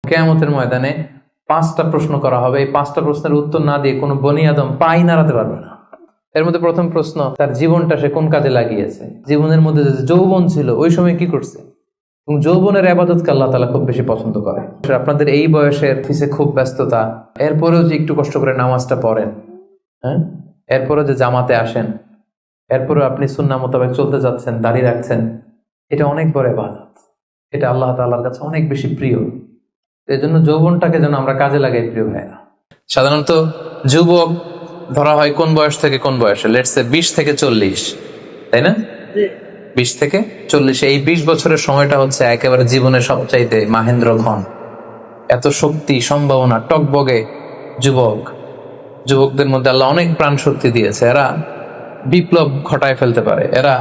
কিয়ামতের ময়দানে 5টা প্রশ্ন করা হবে। এই 5টা প্রশ্নের উত্তর না দিয়ে কোনো বনি আদম পাই নাড়াতে পারবে না। এর মধ্যে প্রথম প্রশ্ন, তার জীবনটা সে কোন কাজে লাগিয়েছে। জীবনের মধ্যে যে যৌবন ছিল ওই সময় কি করছে। এবং যৌবনের ইবাদতকে আল্লাহ তাআলা খুব বেশি পছন্দ করে। আপনাদের এই বয়সের অফিসে খুব ব্যস্ততা, এরপরেও যে একটু কষ্ট করে নামাজটা পড়েন, হ্যাঁ, এরপরেও যে জামাতে আসেন, এরপরেও আপনি সুন্নাহ মোতাবেক চলতে যাচ্ছেন, দাড়ি রাখছেন, এটা অনেক বড় ইবাদত। এটা আল্লাহ তাআলার কাছে অনেক বেশি প্রিয়। এই জন্য যৌবনটাকে যেন আমরা কাজে লাগাই প্রিয় ভাইয়া। সাধারণত যুবক ধরা হয় কোন বয়স থেকে কোন বয়সে, লেটস সে 20 থেকে 40, তাই না? 20 থেকে 40, এই 20 বছরের সময়টা হচ্ছে একেবারে জীবনের সবচাইতে মাহেন্দ্র ঘন। এত শক্তি, সম্ভাবনা, টকবগে যুবকদের মধ্যে আল্লাহ অনেক প্রাণ শক্তি দিয়েছে। এরা বিপ্লব ঘটায় ফেলতে পারে, এরা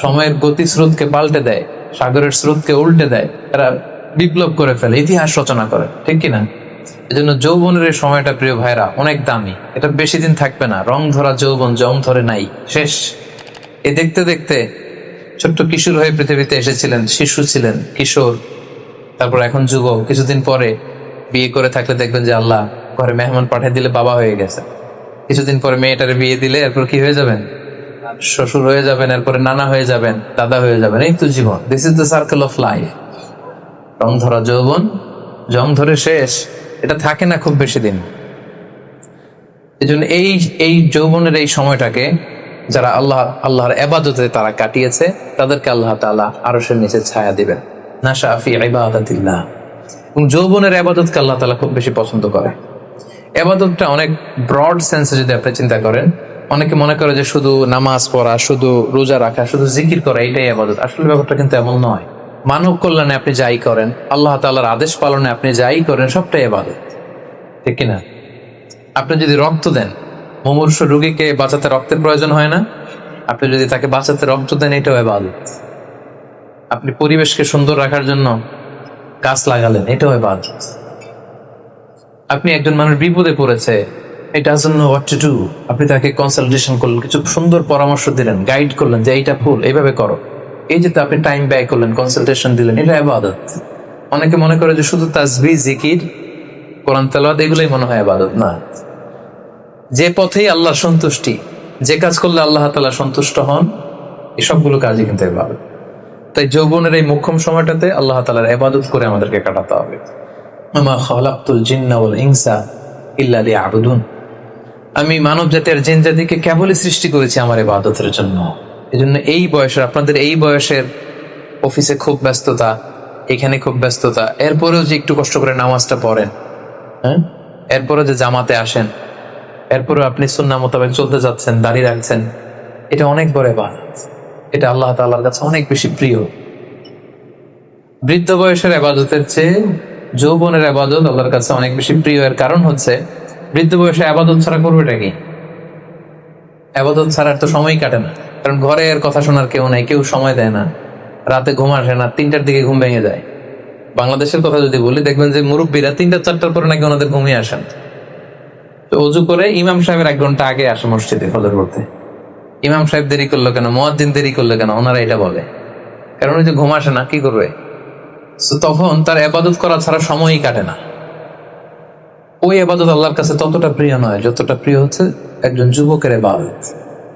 সময়ের গতি স্রোতকে পাল্টে দেয়, সাগরের স্রোতকে উল্টে দেয়, এরা বিপ্লব করে ফেলে, ইতিহাস রচনা করে, ঠিক কিনা? এই জন্য যৌবনের এই সময়টা প্রিয় ভাইরা অনেক দামি। এটা বেশি দিন থাকবে না। রং ধরা যৌবন জং ধরে নাই, শেষ। এ দেখতে দেখতে ছোট্ট কিশোর হয়ে পৃথিবীতে এসেছিলেন, শিশু ছিলেন, কিশোর, তারপর এখন যুবক। কিছুদিন পরে বিয়ে করে থাকলে দেখবেন যে আল্লাহ ঘরে মেহমান পাঠিয়ে দিলে বাবা হয়ে গেছে। কিছুদিন পরে মেয়েটারে বিয়ে দিলে এরপর কি হয়ে যাবেন? শ্বশুর হয়ে যাবেন, এরপরে নানা হয়ে যাবেন, দাদা হয়ে যাবেন। এই তো জীবন, this is the circle of life. রং ধরা যৌবন জং ধরে শেষ, এটা থাকে না খুব বেশি দিন। এই জন্য এই যৌবনের এই সময়টাকে যারা আল্লাহর ইবাদতে তারা কাটিয়েছে, তাদেরকে আল্লাহ তাআলা আরশের নিচে ছায়া দিবেন। নাশা ফি ইবাদাতিল্লাহ। এবং যৌবনের ইবাদতকে আল্লাহ তাআলা খুব বেশি পছন্দ করে। ইবাদতটা অনেক ব্রড সেন্সে যদি আপনি চিন্তা করেন, অনেকে মনে করে যে শুধু নামাজ পড়া, শুধু রোজা রাখা, শুধু জিকির করা এটাই ইবাদত। আসলে ব্যাপারটা কিন্তু এমন নয়। মানব কল্যাণে আপনি যাই করেন, আল্লাহ তাআলার আদেশ পালনে আপনি যাই করেন, সবটাই ইবাদত, ঠিক কিনা? আপনি যদি রক্ত দেন, মুমূর্ষ রোগীকে বাঁচাতে রক্তের প্রয়োজন হয় না? আপনি যদি তাকে বাঁচাতে রক্ত দেন, এটাও ইবাদত। আপনি পরিবেশকে সুন্দর রাখার জন্য গাছ লাগালেন, এটাও ইবাদত। আপনি একজন মানুষ বিপদে পড়েছে, it doesn't know what to do, আপনি তাকে কনসালটেশন করলেন, কিছু সুন্দর পরামর্শ দিলেন, গাইড করলেন যে এইটা ভুল, এইভাবে করো। এই যে আপনি টাইম ব্যয় করলেন, কনসালটেশন দিলেন, এটা ইবাদত। অনেকে মনে করে যে শুধু তাসবিহ, জিকির, কোরআন তেলাওয়াত এগুলোই মনে হয় ইবাদত। না, যে পথেই আল্লাহর সন্তুষ্টি, যে কাজ করলে আল্লাহ তাআলা সন্তুষ্ট হন, এই সবগুলো কাজই কিন্তু ইবাদত। তাই যৌবনের এই মোক্ষম সময়টাতে আল্লাহ তাআলার ইবাদত করে আমাদেরকে কাটাতে হবে। মা খালাকতুল জিন্না ওয়াল ইনসা ইল্লা লিয়াবুদুন। আমি মানব জাতির জিন জাতিকে কেবলই সৃষ্টি করেছি আমার ইবাদতের জন্য। এজন্য এই বয়সের, আপনাদের এই বয়সের অফিসে খুব ব্যস্ততা, এখানে খুব ব্যস্ততা, এরপরেও যে একটু কষ্ট করে নামাজটা পড়েন, হ্যাঁ, এরপরে যে জামাতে আসেন, এরপরেও আপনি সুন্নাহ মোতাবেক চলতে যাচ্ছেন, দাড়ি রাখছেন, এটা অনেক বড় ইবাদত। এটা আল্লাহ তাআলার কাছে অনেক বেশি প্রিয়। বৃদ্ধ বয়সের ইবাদতের চেয়ে যৌবনের ইবাদত আল্লাহর কাছে অনেক বেশি প্রিয়। এর কারণ হচ্ছে, বৃদ্ধ বয়সে ইবাদত ছাড়া করবেটা কি? ইবাদত ছাড়ার তো সময়ই কাটে না। কারণ ঘরে এর কথা শোনার কেউ নাই, কেউ সময় দেয় না, রাতে ঘুম আসে না, 3টার দিকে ঘুম ভেঙে যায়। বাংলাদেশের কথা যদি বলি, দেখবেন যে মুরব্বীরা 3টা-4টার পরে নাকি ওনাদের ঘুমিয়ে আসেন। তো অজু করে ইমাম সাহেবের 1 ঘন্টা আগে আসে মসজিদে ফজর পড়তে। ইমাম সাহেব দেরি করলো কেন, মুয়াজ্জিন দেরি করলো কেন, ওনারা এটা বলে। কারণ ওই যে ঘুম আসে না, কি করবে? তখন তার ইবাদত করা ছাড়া সময়ই কাটে না। ওই ইবাদত আল্লাহর কাছে ততটা প্রিয় নয় যতটা প্রিয় হচ্ছে একজন যুবকের ইবাদত,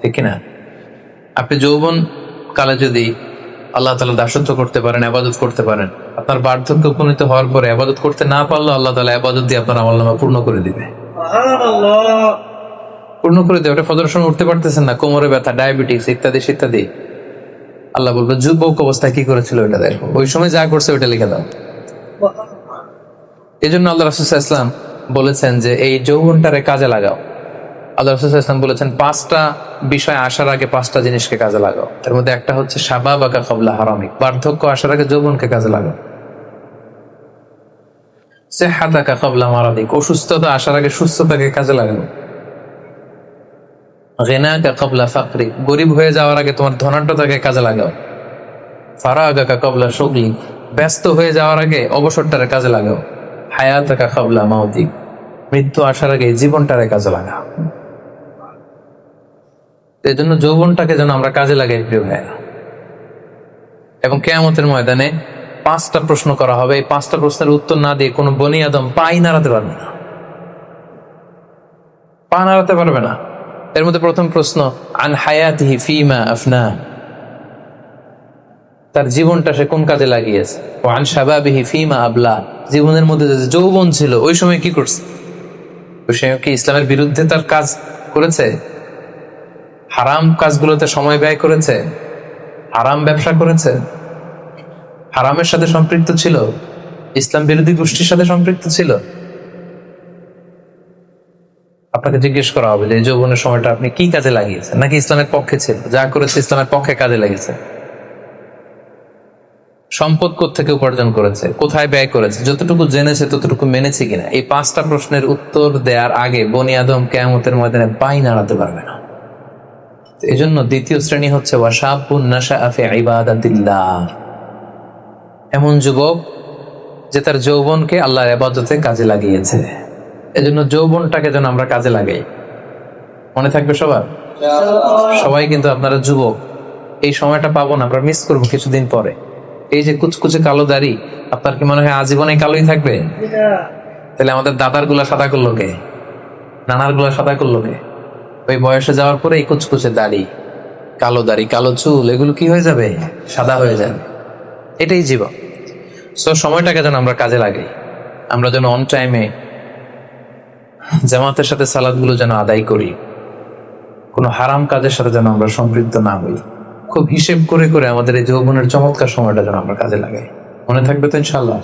ঠিক কিনা? আপনি যৌবন কালে যদি আল্লাহ তাআলা দাসত্ব করতে পারেন, ইবাদত করতে পারেন, আপনার বার্ধক্য উপনীত হওয়ার পরে ইবাদত করতে না পারলেও আল্লাহ তাআলা ইবাদত দিয়ে আপনার আমলনামা পূর্ণ করে দিবে। সুবহানাল্লাহ, পূর্ণ করে দেবে। ওটা ফজরের সময় উঠতে পারতেছেন না, কোমরে ব্যথা, ডায়াবেটিস ইত্যাদি ইত্যাদি, আল্লাহ বলবে যুবক অবস্থায় কি করেছিল ওটা দেখো, ওই সময় যা করছে ওইটা লিখে দাও। এই জন্য আল্লাহ রাসূল সাল্লাল্লাহু আলাইহি ওয়াসাল্লাম বলেছেন যে এই যৌবনটারে কাজে লাগাও। আল্লাহ রাসূল সাল্লাল্লাহু আলাইহি ওয়াসাল্লাম বলেছেন 5টা বিষয় আসার আগে 5টা জিনিসকে কাজে লাগাও। তার মধ্যে একটা হচ্ছে শাবাবাকা ক্বাবলা হারামিক, বার্ধক্য আসার আগে যৌবনকে কাজে লাগাও। সিহহাতাকা ক্বাবলা মারাদিক, অসুস্থতা আসার আগে সুস্থতাকে কাজে লাগাও। গিনাকা ক্বাবলা ফাকরিক, গরিব হয়ে যাওয়ার আগে তোমার ধনাঢ্যতাকে কাজে লাগাও। ফারাগাকা ক্বাবলা শুগলিক, ব্যস্ত হয়ে যাওয়ার আগে অবসরটারে কাজে লাগাও। হায়াতাকা ক্বাবলা মাউতিক, মৃত্যু আসার আগে জীবনটারে কাজে লাগাও। এই জন্য যৌবনটাকে যেন আমরা কাজে লাগাই প্রিয় ভাইয়া। এবং কিয়ামতের ময়দানে 5টা প্রশ্ন করা হবে। এই 5টা প্রশ্নের উত্তর না দিয়ে কোনো বনি আদম পাই নাড়াতে পারবে না, পা নাড়াতে পারবে না। এর মধ্যে প্রথম প্রশ্ন, আন হায়াতিহি ফিমা আফনা, তার জীবনটা সে কোন কাজে লাগিয়েছে। ও আন শাবাবিহি ফিমা আবলা, জীবনের মধ্যে যে যৌবন ছিল ওই সময় কি করছে, ওই সময় কি ইসলামের বিরুদ্ধে তার কাজ করেছে, হারাম কাজগুলোতে সময় ব্যয় করেছে, হারাম ব্যবসা করেছে, হারামের সাথে সম্পৃক্ত ছিল, ইসলাম বিরোধী গোষ্ঠীর সাথে সম্পৃক্ত ছিল। আপনাকে জিজ্ঞেস করা হবে যে এই যৌবনের সময়টা আপনি কি কাজে লাগিয়েছেন, নাকি ইসলামের পক্ষে ছিল, যা করেছে ইসলামের পক্ষে কাজে লেগেছে। সম্পদ থেকে উপার্জন করেছে, কোথায় ব্যয় করেছে, যতটুকু জেনেছে ততটুকু মেনেছে কিনা। এই 5টা প্রশ্নের উত্তর দেওয়ার আগে বনি আদম কিয়ামতের ময়দানে পাই নাড়াতে পারবে না। এই জন্য দ্বিতীয় শ্রেণী হচ্ছে ওয়াশাবুন নাশাআ ফি ইবাদাতিল্লাহ, এমন যুবক যে তার যৌবনকে আল্লাহর ইবাদতে কাজে লাগিয়েছে। এজন্য যৌবনটাকে যেন আমরা কাজে লাগাই। মনে থাকবে সবার, সবাই কিন্তু আপনারা যুবক, এই সময়টা পাবো না, আমরা মিস করবো কিছুদিন পরে। এই যে কুচকুচে কালো দাড়ি, আপনার কি মনে হয় আজীবনে কালোই থাকবে? তাহলে আমাদের দাদার গুলা সাদা করলো কে, নানার গুলা সাদা করলো কে? ওই বয়সে যাওয়ার পরে এই কুচকুচে দাড়ি, কালো দাড়ি, কালো চুল, এগুলো কি হয়ে যাবে? সাদা হয়ে যাবে। এটাই জীবন। সো সময়টাকে যেন আমরা কাজে লাগাই, আমরা যেন অন টাইমে জামাতের সাথে সালাদগুলো যেন আদায় করি, কোনো হারাম কাজের সাথে যেন আমরা সম্পৃক্ত না হই। খুব হিসেব করে করে আমাদের এই যৌবনের চমৎকার সময়টা যেন আমরা কাজে লাগাই। মনে থাকবে তো ইনশাআল্লাহ?